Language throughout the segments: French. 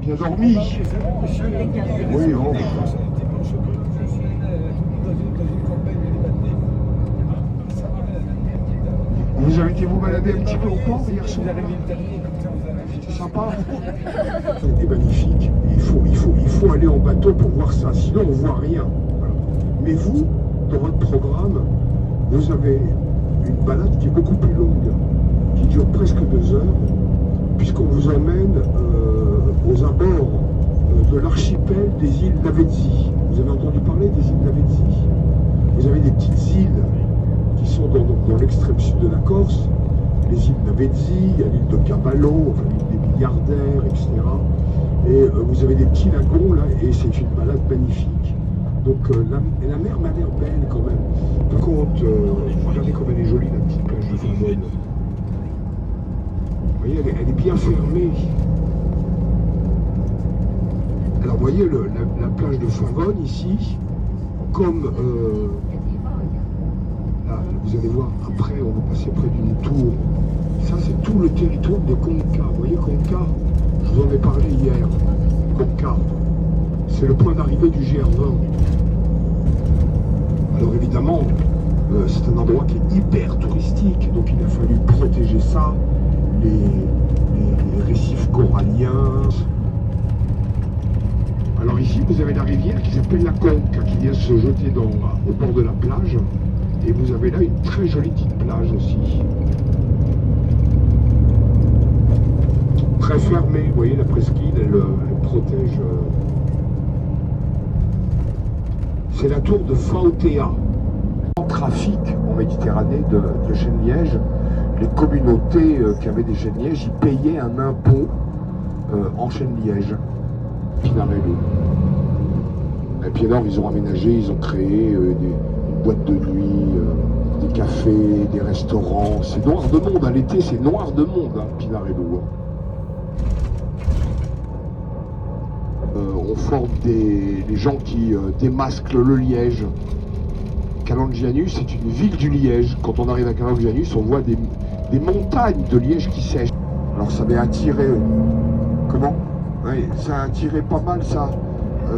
bien dormi. Oui, oh. Vous avez été vous balader un petit peu au port hier soir? C'était sympa. C'était magnifique. Il faut aller en bateau pour voir ça, sinon on ne voit rien. Voilà. Mais vous, dans votre programme, vous avez une balade qui est beaucoup plus longue, qui dure presque 2 heures, puisqu'on vous emmène aux abords de l'archipel des îles Lavezzi. Vous avez entendu parler des îles Lavezzi? Vous avez des petites îles qui sont dans l'extrême sud de la Corse, les îles Lavezzi, il y a l'île de Caballo, enfin l'île des milliardaires, etc. Et vous avez des petits lagons là, et c'est une balade magnifique. Donc la mer m'a l'air belle quand même. Par contre, regardez comme elle est jolie la petite plage de Farbonne. Vous voyez, elle est bien fermée. Alors vous voyez la plage de Farbonne ici, comme là, vous allez voir, après on va passer près d'une tour. Ça c'est tout le territoire de Conca. Vous voyez Conca, je vous en ai parlé hier. Conca, c'est le point d'arrivée du GR20. Alors évidemment, c'est un endroit qui est hyper touristique, donc il a fallu protéger ça, les récifs coralliens. Alors ici, vous avez la rivière qui s'appelle la Conca, qui vient se jeter au bord de la plage, et vous avez là une très jolie petite plage aussi. Très fermée, vous voyez la presqu'île, elle protège... C'est la tour de Faotea. En trafic en Méditerranée de chênes liège, les communautés qui avaient des chênes liège, ils payaient un impôt en chênes liège. Pinarello. Et puis alors ils ont aménagé, ils ont créé une boîte de nuit, des cafés, des restaurants. C'est noir de monde, à l'été c'est noir de monde, hein, Pinarello. On forme les gens qui démasquent le liège. Calangianus, c'est une ville du liège. Quand on arrive à Calangianus, on voit des montagnes de liège qui sèchent. Alors ça avait attiré... Comment? Oui, ça a attiré pas mal ça.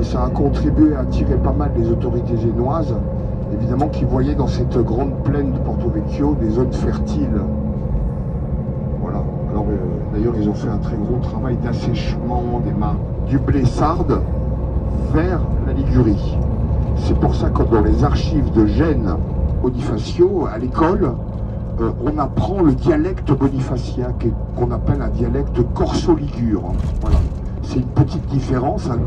Ça a contribué à attirer pas mal les autorités génoises, évidemment, qui voyaient dans cette grande plaine de Porto Vecchio des zones fertiles. Voilà. Alors d'ailleurs, ils ont fait un très gros travail d'assèchement des mains du blé sarde vers la Ligurie. C'est pour ça que dans les archives de Gênes Bonifacio, à l'école, on apprend le dialecte bonifacien, qu'on appelle un dialecte corso-ligure. Voilà. C'est une petite différence hein,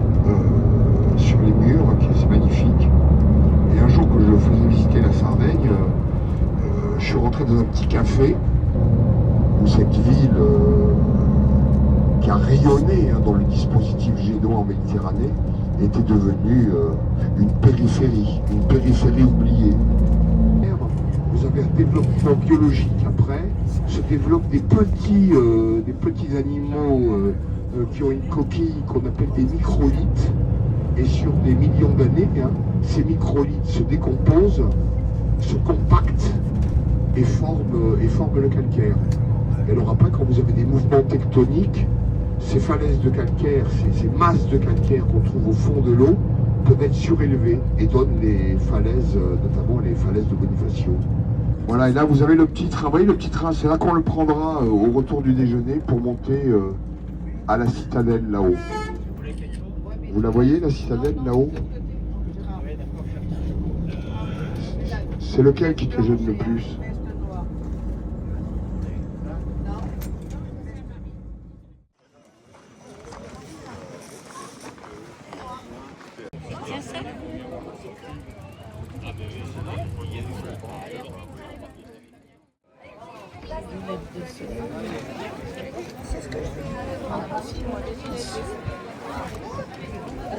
sur les murs, c'est magnifique. Et un jour que je faisais visiter la Sardaigne, je suis rentré dans un petit café où cette ville qui a rayonné hein, dans le dispositif génois en Méditerranée était devenue une périphérie oubliée. Vous avez un développement biologique après, se développent des petits animaux qui ont une coquille qu'on appelle des microlithes, et sur des millions d'années, hein, ces microlithes se décomposent, se compactent et forment le calcaire. Et alors après, quand vous avez des mouvements tectoniques, ces falaises de calcaire, ces masses de calcaire qu'on trouve au fond de l'eau, peuvent être surélevées et donnent les falaises, notamment les falaises de Bonifacio. Voilà, et là vous avez le petit train. Vous voyez le petit train, c'est là qu'on le prendra au retour du déjeuner pour monter à la citadelle là-haut. Vous la voyez, la citadelle là-haut? C'est lequel qui te gêne le plus?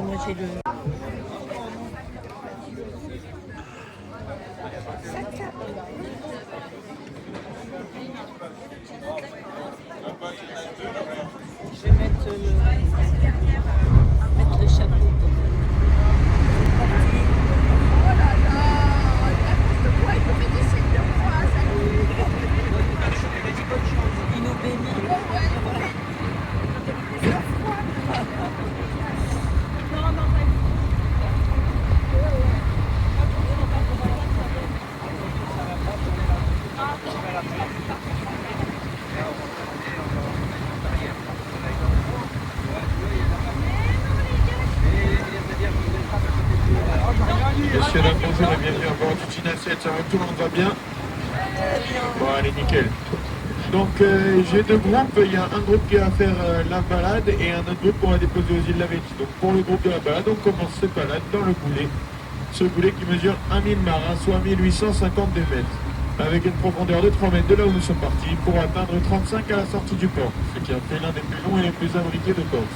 Moi j'ai le... Je vais mettre le chapeau. Oh là là, n'importe quoi, il faut mettre des signes de croix, ça Il nous bénit. nous... Messieurs, dames, bonjour et bienvenue à bord du Tina 7, ça va, tout le monde va bien? Bon, allez, nickel. Donc j'ai deux groupes, il y a un groupe qui va faire la balade et un autre groupe qu'on va déposer aux îles Lavetti. Donc pour le groupe de la balade, on commence cette balade dans le boulet. Ce boulet qui mesure 1000 marins, soit 1852 mètres, avec une profondeur de 3 mètres de là où nous sommes partis, pour atteindre 35 à la sortie du port, ce qui a fait l'un des plus longs et les plus abrités de Corse.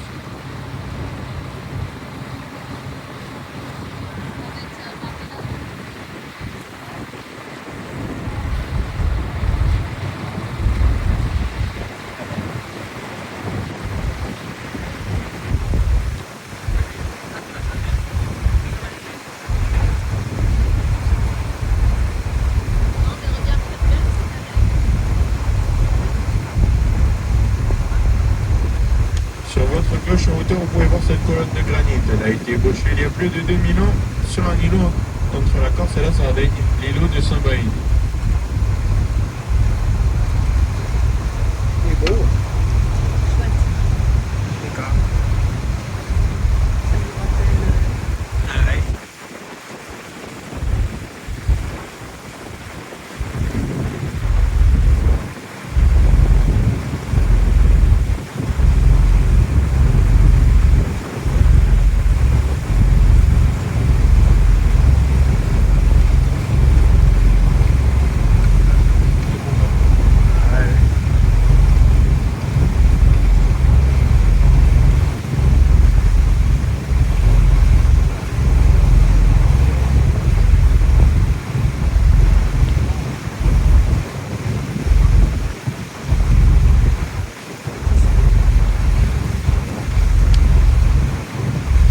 Sur votre gauche en hauteur, vous pouvez voir cette colonne de granit. Elle a été ébauchée il y a plus de 2000 ans sur un îlot entre la Corse et la Sardaigne, l'îlot de Saint-Baïn. C'est beau. Chouette. D'accord. Ça nous rappelle. Ah ouais.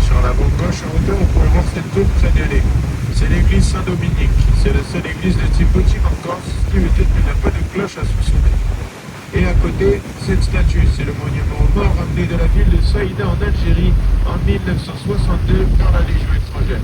Sur la bande gauche en hauteur, vous pouvez voir cette tour très de lait. C'est l'église Saint-Dominique. C'est la seule église de type gothique en Corse, ce qui veut dire qu'il n'y a pas de cloche à son sommet. Et à côté, cette statue, c'est le monument aux morts ramené de la ville de Saïda en Algérie en 1962 par la Légion étrangère.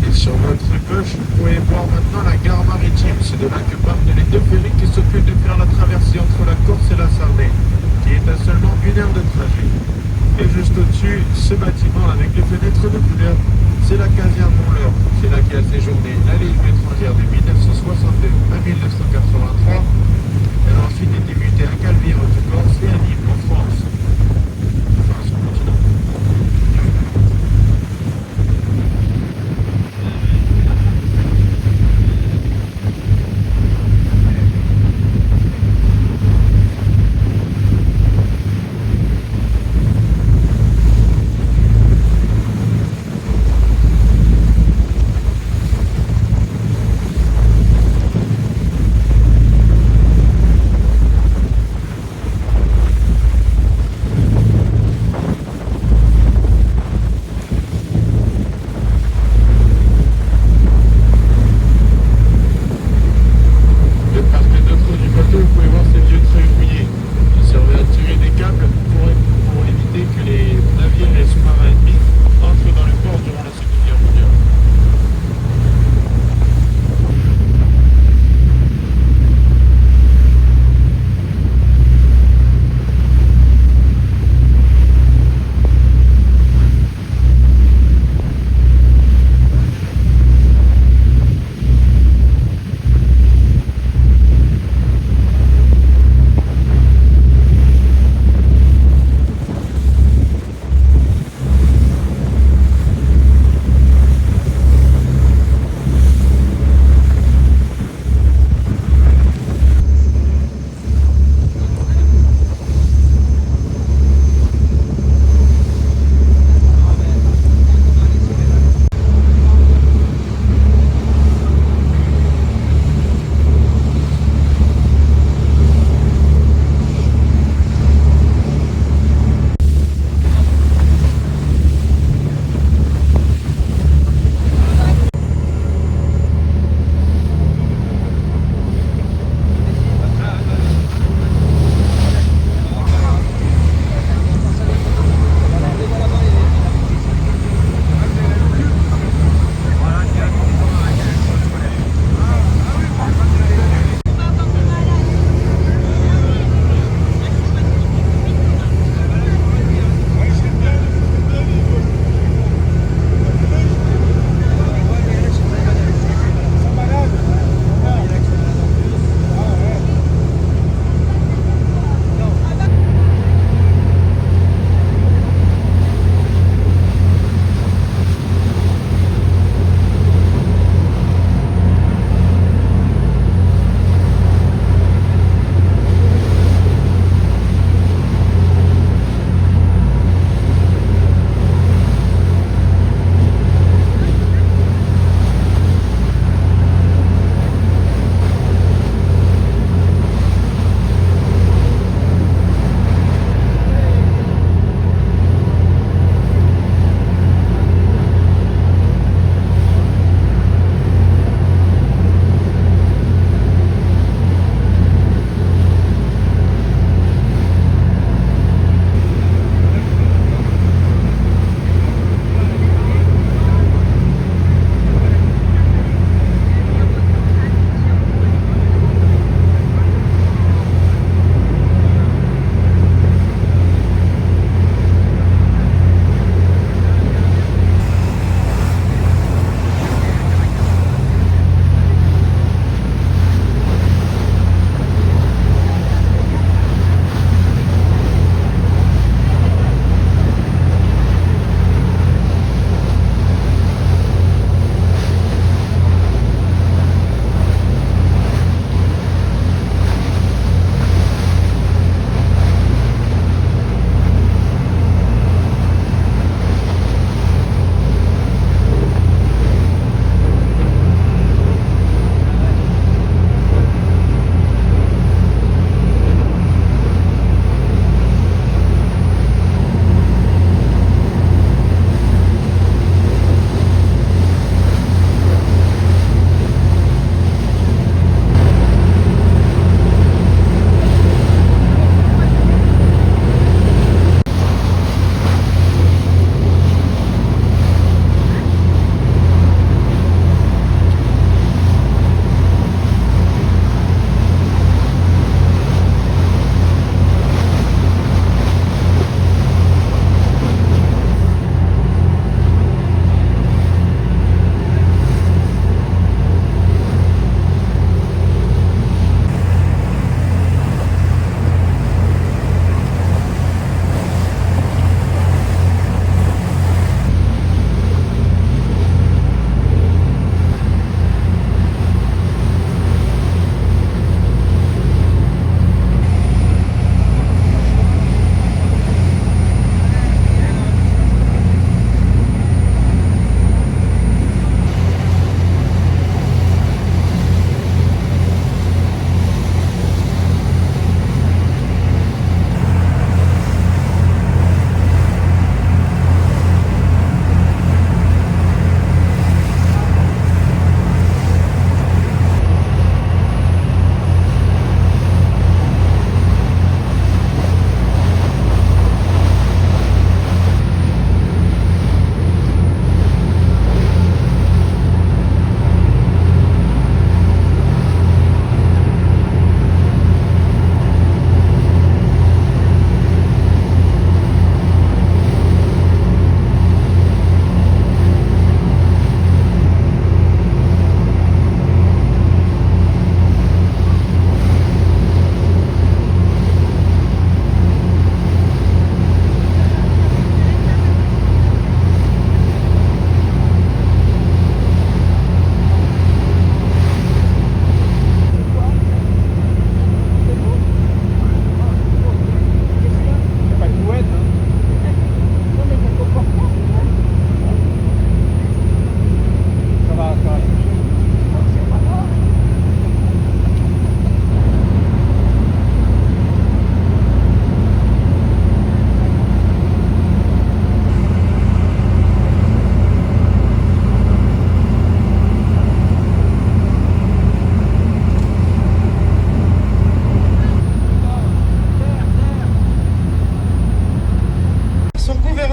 Et sur votre gauche, vous pouvez voir maintenant la gare maritime. C'est de là que partent les deux ferries qui s'occupent de faire la traversée entre la Corse et la Sardaigne, qui est à seulement 1 heure de trajet. Et juste au-dessus, ce bâtiment avec les fenêtres de couleur, c'est la caserne Montleur. C'est là qu'il a séjourné la Légion étrangère de 1962 à 1983. Elle a ensuite été mutée à Calvi, Haute-Corse et à Nîmes, en France. Enfin, sur le continent.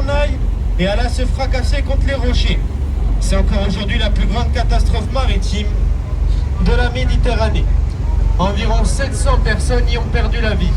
gouvernail et alla se fracasser contre les rochers. C'est encore aujourd'hui la plus grande catastrophe maritime de la Méditerranée. Environ 700 personnes y ont perdu la vie.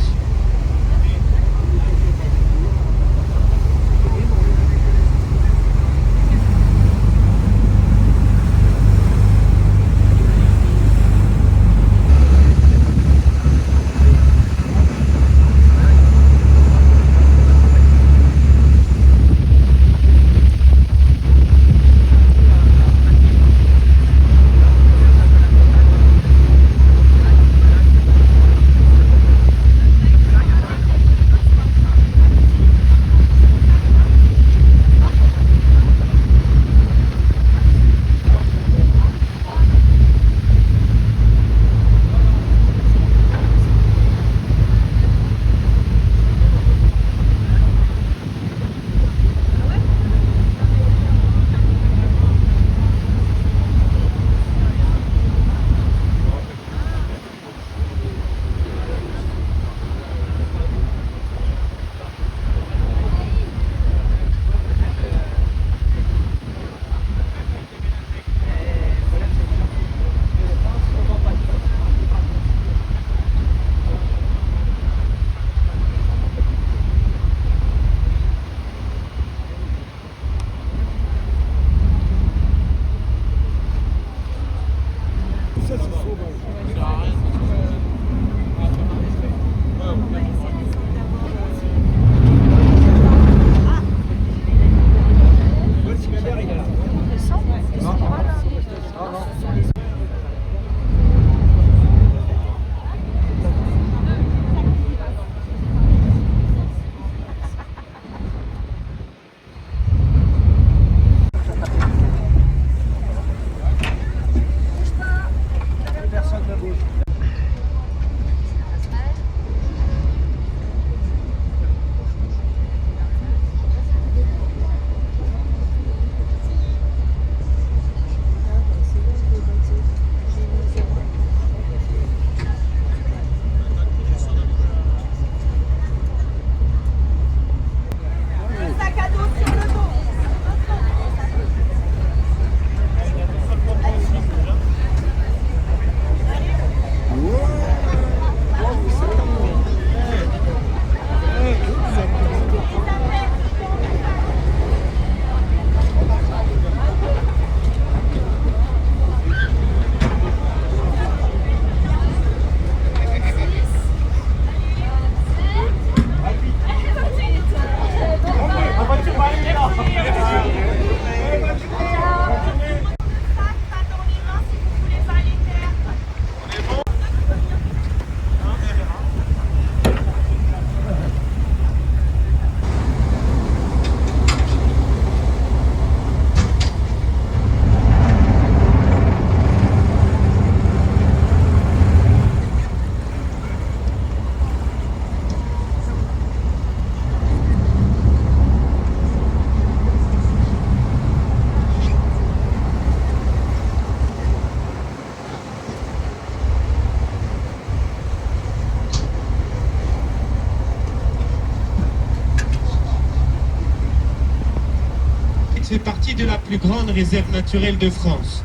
fait partie de la plus grande réserve naturelle de France,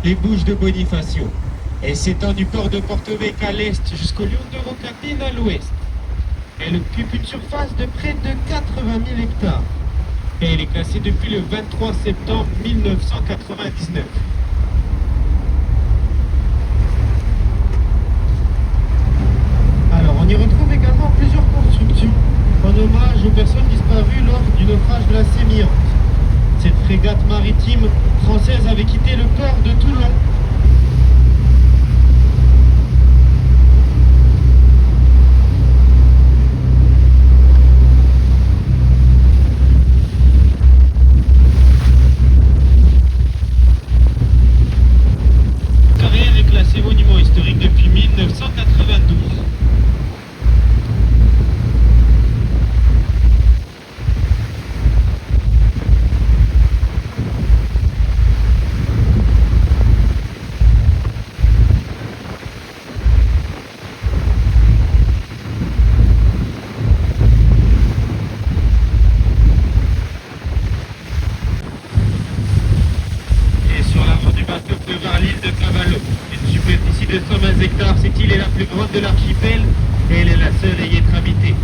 les Bouches de Bonifacio. Elle s'étend du port de Porto-Vecchio à l'est jusqu'au lion de Rocatine à l'ouest. Elle occupe une surface de près de 80 000 hectares. Et elle est classée depuis le 23 septembre 1999. Alors, on y retrouve également plusieurs constructions en hommage aux personnes disparues lors du naufrage de la Sémillante. Cette frégate maritime française avait quitté le port de Toulon est classé monument historique depuis 1992. hectares, cette île est la plus grande de l'archipel et elle est la seule à y être habitée.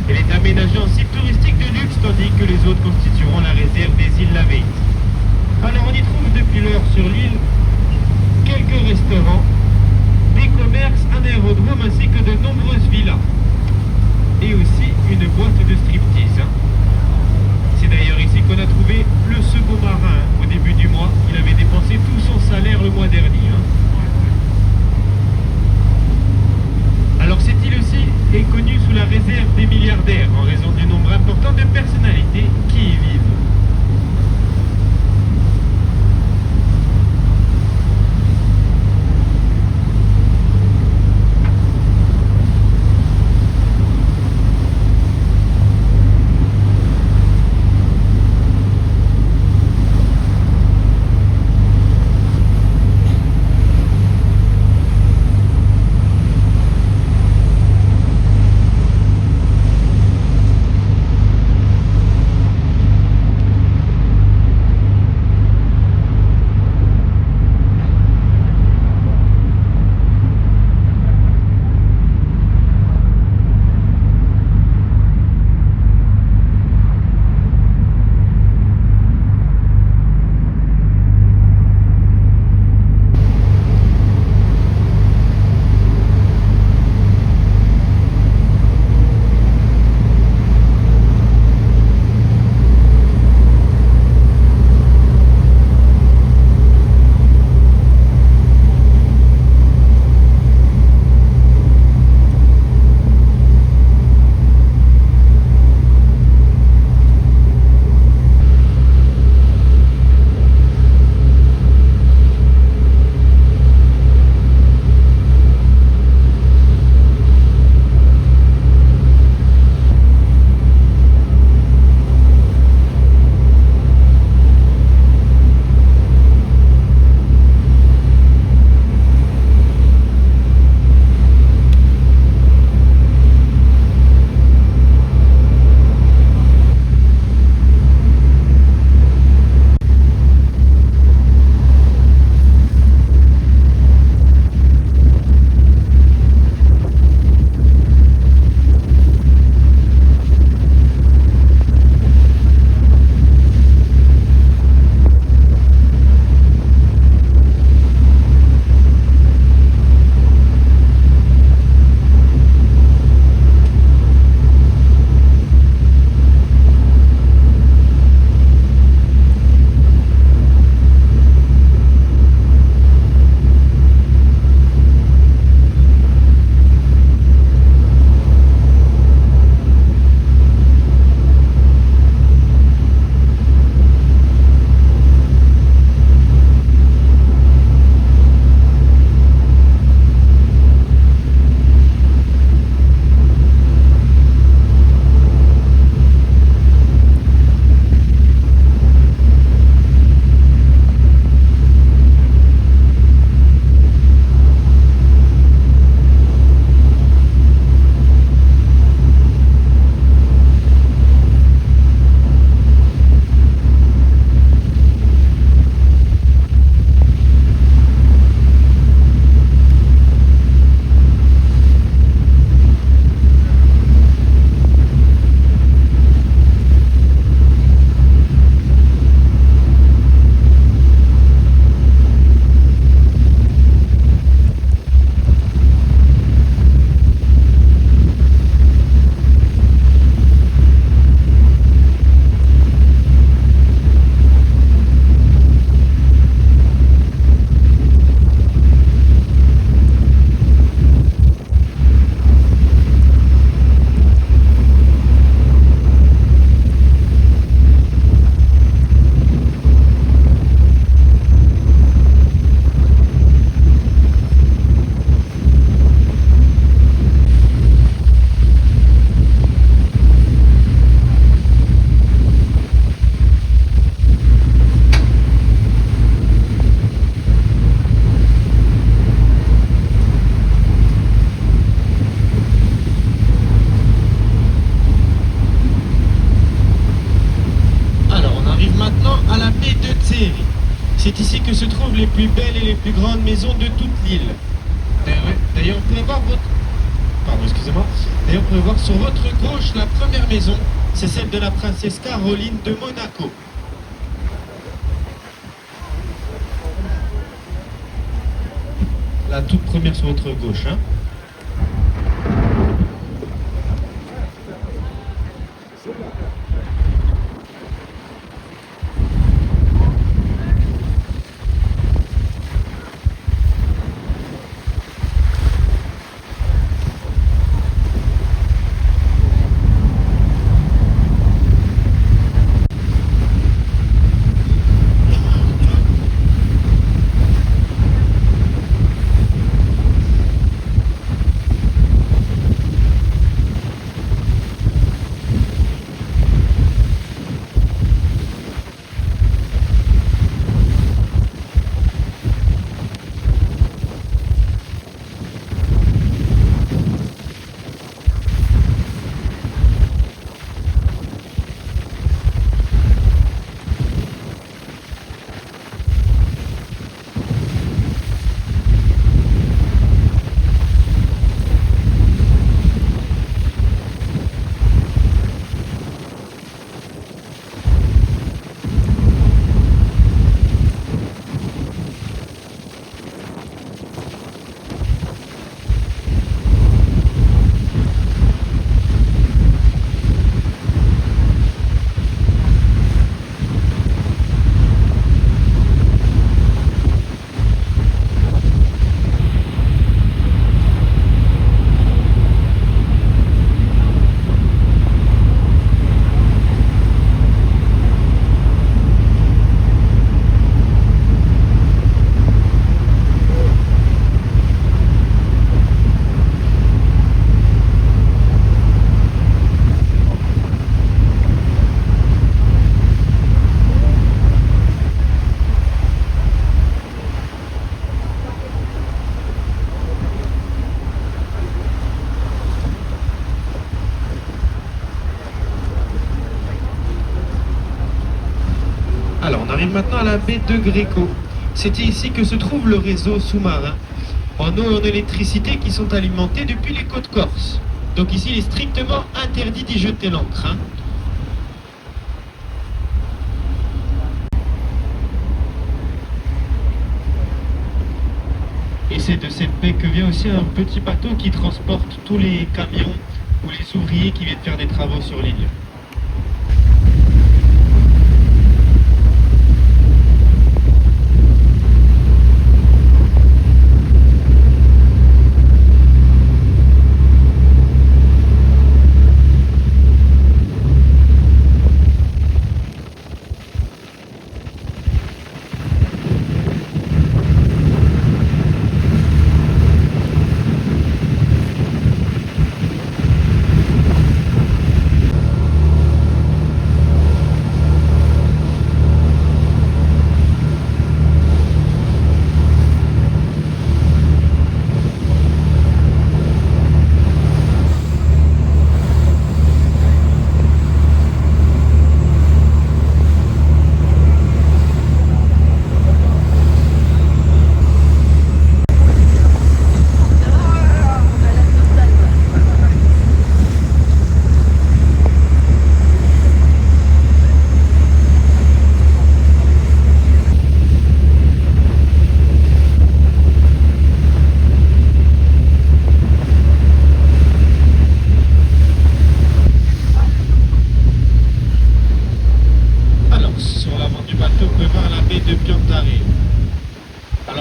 Elle est aménagée en site touristique de luxe tandis que les autres constitueront la réserve des îles Laveit. Alors on y trouve depuis lors sur l'île quelques restaurants, des commerces, un aérodrome ainsi que de nombreuses villas. Et aussi une boîte de striptease. C'est d'ailleurs ici qu'on a trouvé le second marin au début du mois. Il avait dépensé tout son salaire le mois dernier. Alors cette île aussi est connue sous la réserve des milliardaires en raison du nombre important de personnalités qui y vivent. C'est ici que se trouvent les plus belles et les plus grandes maisons de toute l'île. Et on peut voir Pardon, excusez-moi. Et on peut voir sur votre gauche la première maison, c'est celle de la princesse Caroline de Monaco. La toute première sur votre gauche, hein. Alors, on arrive maintenant à la baie de Gréco. C'est ici que se trouve le réseau sous-marin en eau et en électricité qui sont alimentés depuis les côtes corses. Donc ici, il est strictement interdit d'y jeter l'ancre, hein. Et c'est de cette baie que vient aussi un petit bateau qui transporte tous les camions ou les ouvriers qui viennent faire des travaux sur l'île.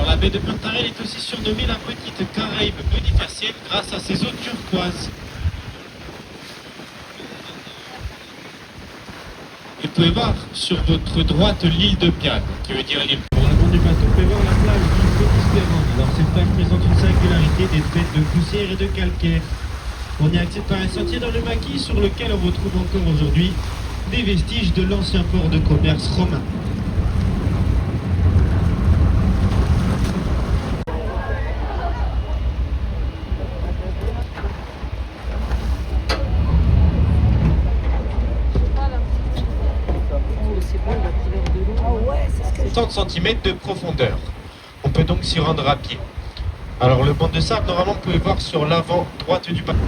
La baie de Plantarel est aussi surnommée la petite Caraïbe bonifacienne grâce à ses eaux turquoises. Vous pouvez voir sur votre droite l'île de Piane, qui veut dire l'île. Pour l'avant du bateau, vous pouvez voir la plage du Petit-Espérance. Alors cette plage présente une singularité des faits de poussière et de calcaire. On y accède par un sentier dans le maquis sur lequel on retrouve encore aujourd'hui des vestiges de l'ancien port de commerce romain. Ah ouais, c'est ce que 30 cm de profondeur. On peut donc s'y rendre à pied. Alors le banc de sable, normalement, vous pouvez voir sur l'avant droite du bateau.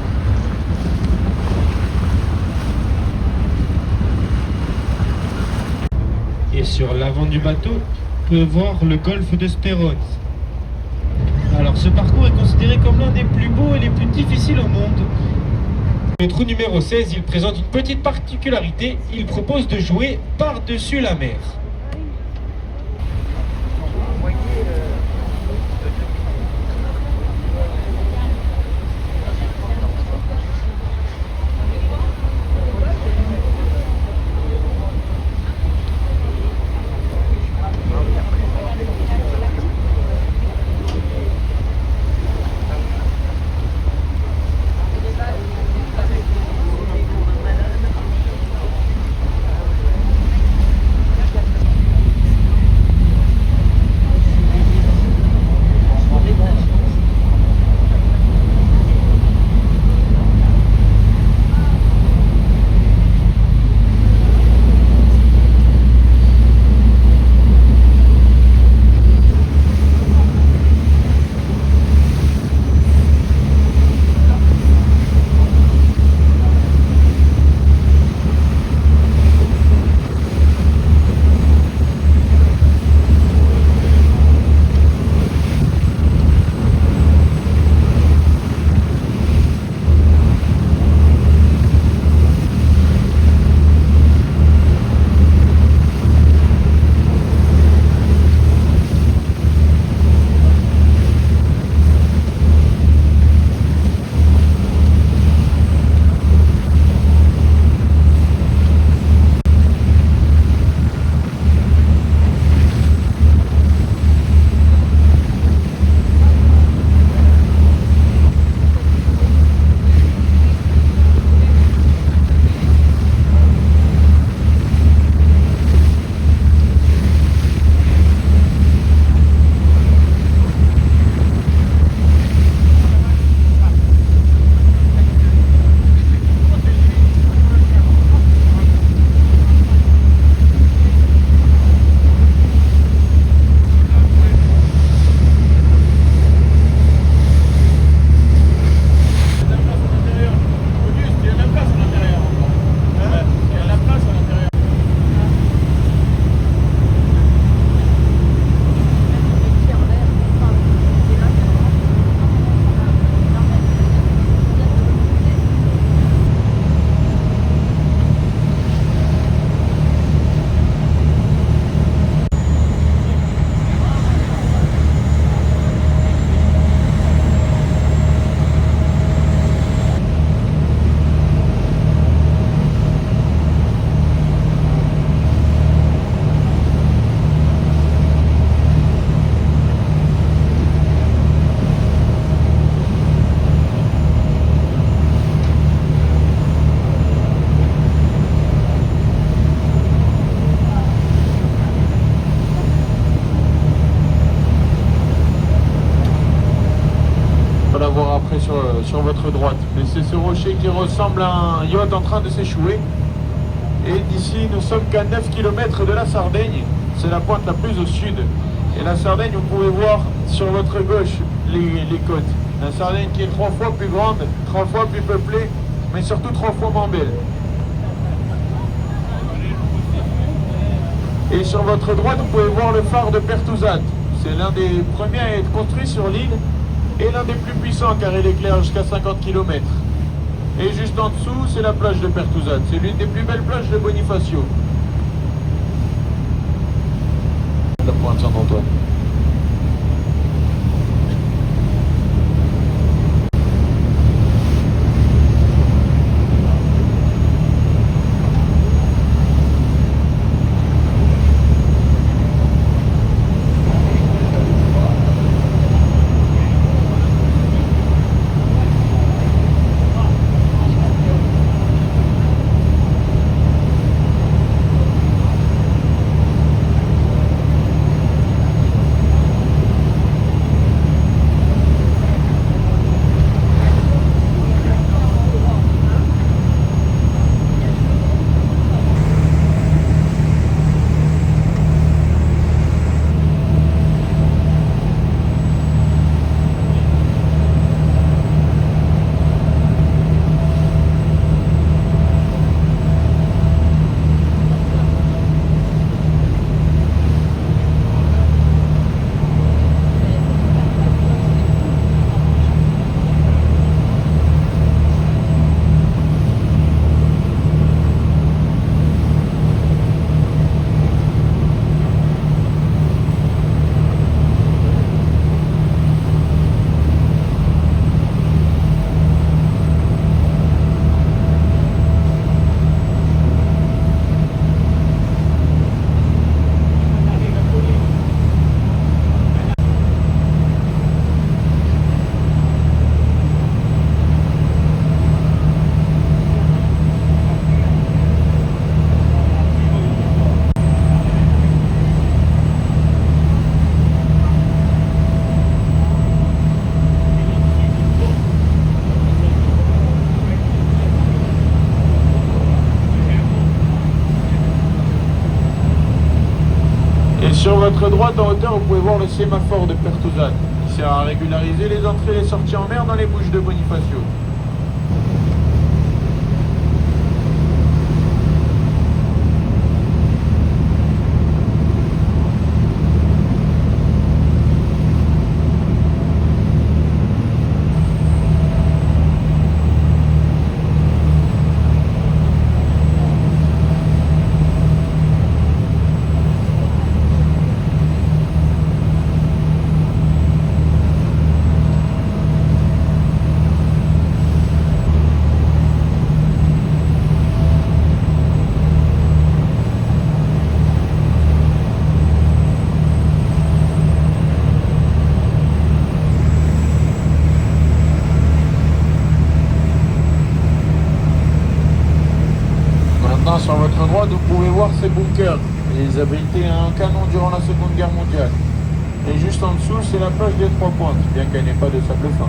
Et sur l'avant du bateau, vous pouvez voir le golfe de Sperone. Alors ce parcours est considéré comme l'un des plus beaux et les plus difficiles au monde. Le trou numéro 16, il présente une petite particularité, il propose de jouer par-dessus la mer. Sur votre droite. Mais c'est ce rocher qui ressemble à un yacht en train de s'échouer. Et d'ici, nous sommes qu'à 9 km de la Sardaigne. C'est la pointe la plus au sud. Et la Sardaigne, vous pouvez voir sur votre gauche les côtes. La Sardaigne qui est 3 fois plus grande, 3 fois plus peuplée, mais surtout 3 fois moins belle. Et sur votre droite, vous pouvez voir le phare de Pertuzat. C'est l'un des premiers à être construit sur l'île. Et l'un des plus puissants car il éclaire jusqu'à 50 km. Et juste en dessous, c'est la plage de Pertuzat. C'est l'une des plus belles plages de Bonifacio. La pointe Saint-Antoine. Et sur votre droite en hauteur, vous pouvez voir le sémaphore de Pertouzane, qui sert à régulariser les entrées et les sorties en mer dans les Bouches de Bonifacio. Sur votre droite, vous pouvez voir ces bunkers. Ils abritaient un canon durant la Seconde Guerre mondiale. Et juste en dessous, c'est la plage des Trois Pointes, bien qu'elle n'ait pas de sable fin.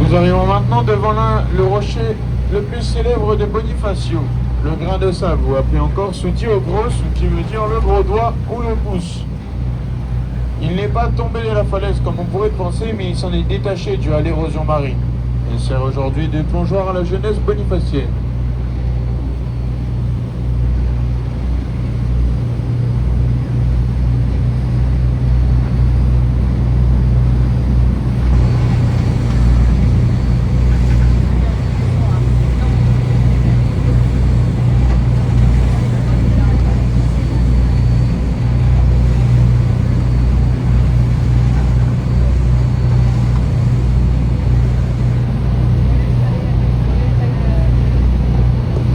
Nous arrivons maintenant devant le rocher le plus célèbre de Bonifacio, le grain de sable, ou appelé encore Soutio Gros, qui veut dire le gros doigt ou le pouce. Il n'est pas tombé de la falaise comme on pourrait le penser, mais il s'en est détaché dû à l'érosion marine. Il sert aujourd'hui de plongeoir à la jeunesse bonifacienne.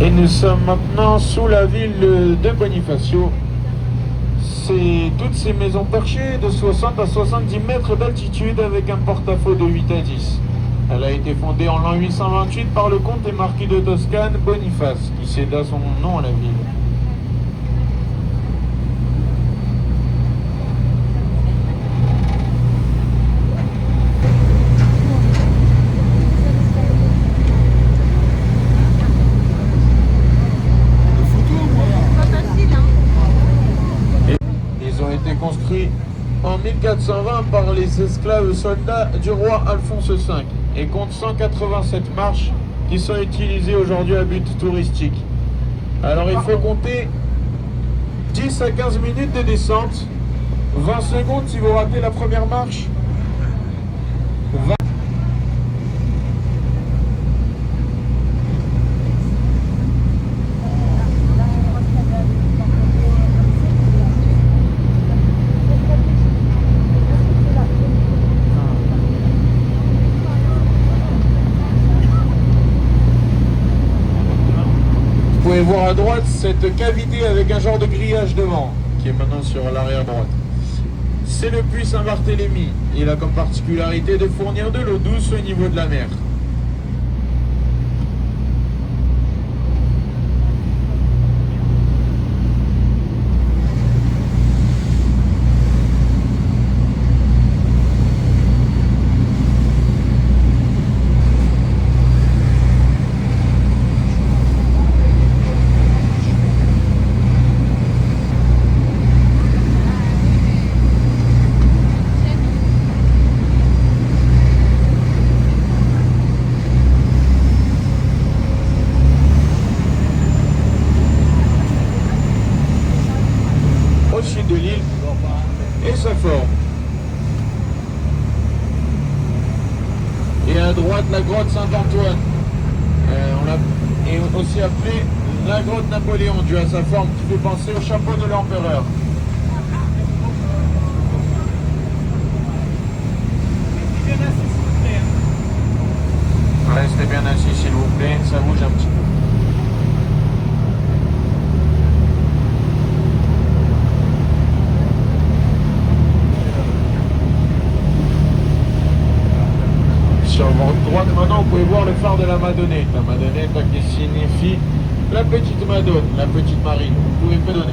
Et nous sommes maintenant sous la ville de Bonifacio. C'est toutes ces maisons perchées de 60 à 70 mètres d'altitude avec un porte-à-faux de 8 à 10. Elle a été fondée en l'an 828 par le comte et marquis de Toscane Boniface, qui céda son nom à la ville. Construit en 1420 par les esclaves soldats du roi Alphonse V et compte 187 marches qui sont utilisées aujourd'hui à but touristique. Alors il faut compter 10 à 15 minutes de descente, 20 secondes si vous ratez la première marche, 20... Vous pouvez voir à droite cette cavité avec un genre de grillage devant, qui est maintenant sur l'arrière droite. C'est le puits Saint-Barthélemy. Il a comme particularité de fournir de l'eau douce au niveau de la mer. droite, la grotte Saint-Antoine. On l'a aussi appelée la grotte Napoléon, due à sa forme qui fait penser au chapeau de l'empereur. Restez bien assis s'il vous plaît, ça bouge un petit peu. Sur votre droite maintenant vous pouvez voir le phare de la Madonnette. La Madonnette qui signifie la petite Madone, la petite Marie. Vous pouvez pédonner.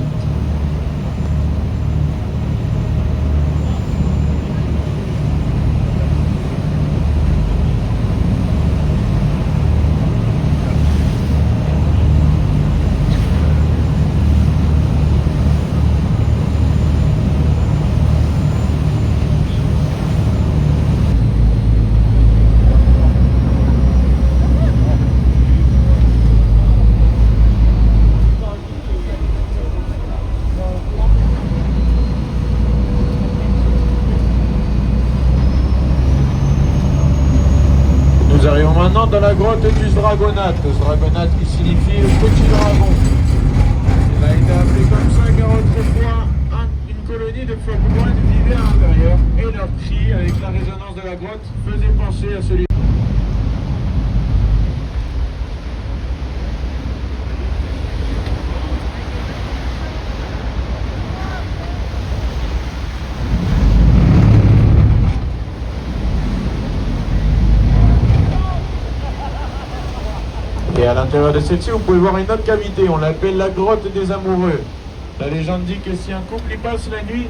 Nous arrivons maintenant dans la grotte du Dragonate. Le Dragonate qui signifie le petit dragon. Il a été appelé comme ça car autrefois une colonie de phoques moines vivait à l'intérieur et leur cri avec la résonance de la grotte faisait penser à celui. Et à l'intérieur de celle-ci, vous pouvez voir une autre cavité, on l'appelle la grotte des amoureux. La légende dit que si un couple y passe la nuit,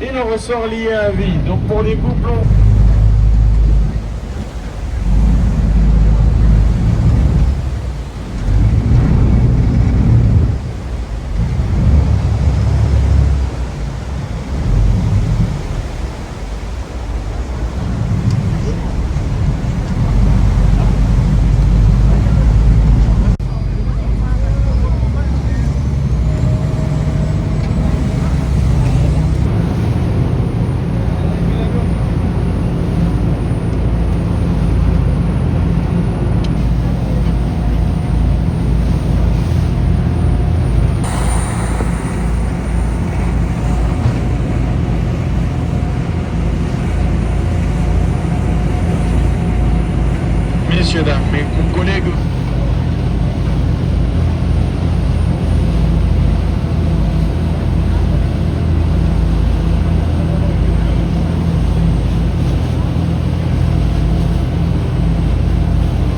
il en ressort lié à vie. Donc pour les couples, messieurs, dames, mes collègues.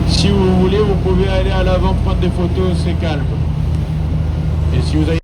Si vous voulez, vous pouvez aller à l'avant prendre des photos, c'est calme. Et si vous avez...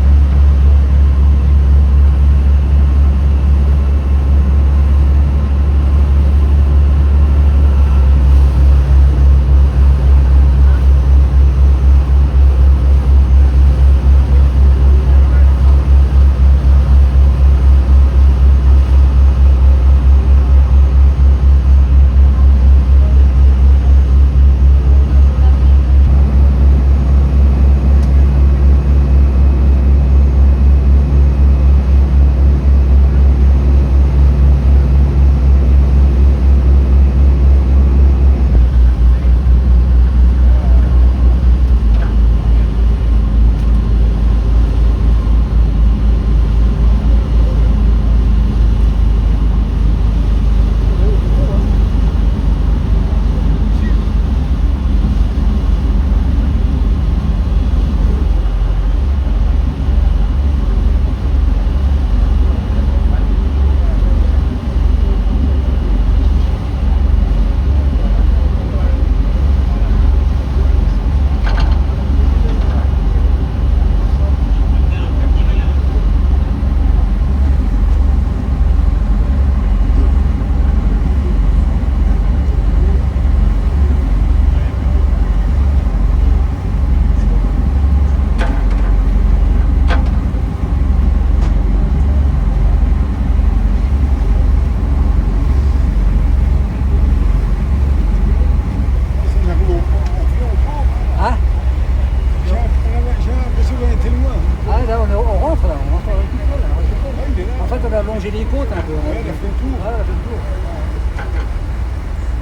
On a longé les côtes un peu. Ouais, elle a fait le tour. Ouais, elle a fait le tour.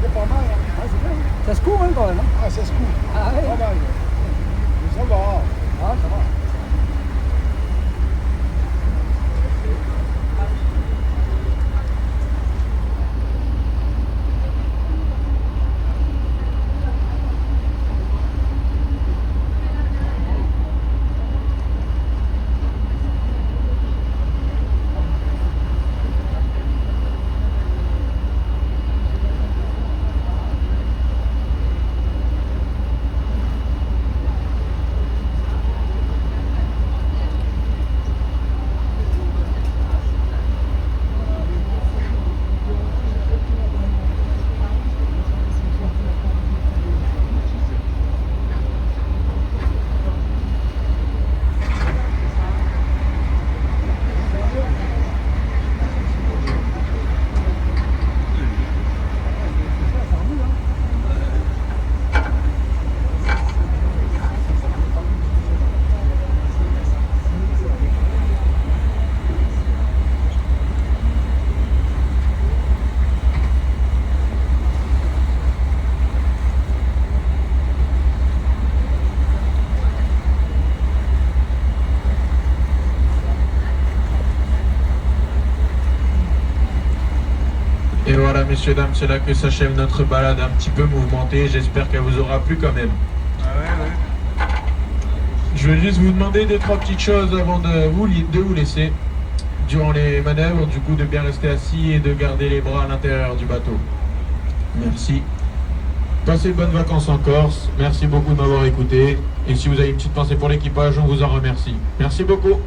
C'est pas mal, hein. Ah, c'est bien. Ça se court, hein, quand même. Hein. Ah, ça se court. Ah, ouais. Pas mal. Mais ça va. Ah, ça va. Et voilà, messieurs, dames, c'est là que s'achève notre balade un petit peu mouvementée. J'espère qu'elle vous aura plu quand même. Je vais juste vous demander 2-3 petites choses avant de vous laisser. Durant les manœuvres, du coup, de bien rester assis et de garder les bras à l'intérieur du bateau. Merci. Passez de bonnes vacances en Corse. Merci beaucoup de m'avoir écouté. Et si vous avez une petite pensée pour l'équipage, on vous en remercie. Merci beaucoup.